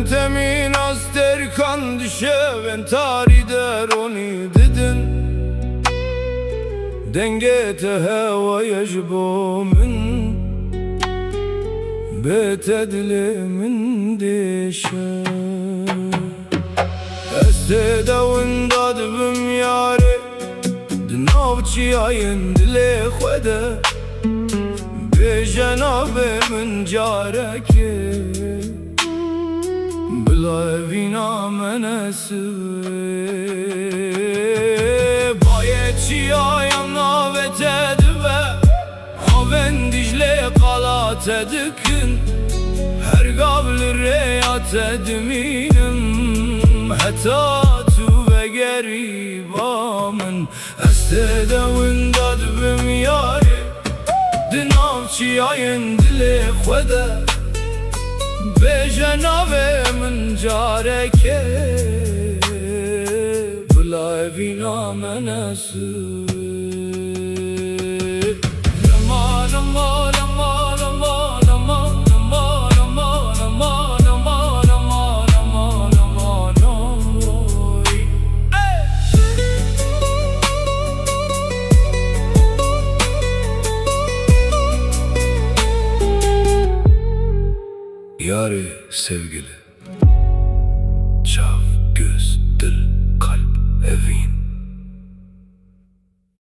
temin aster kan düşeven tari der onu dedin dengete heva yajbomun betedlimin dişe este davun dadbim yare dinavçi ayın dile khwede be janabe min careke bila evina menesi bayetçi ayan navete dibe haven dicle kalat edikin her gavli reyat edminim hatta tu ve geribamen este davun dadbim yare dinavçi ayın dile khwede be janabe min careke bila evina menesi Yâri sevgili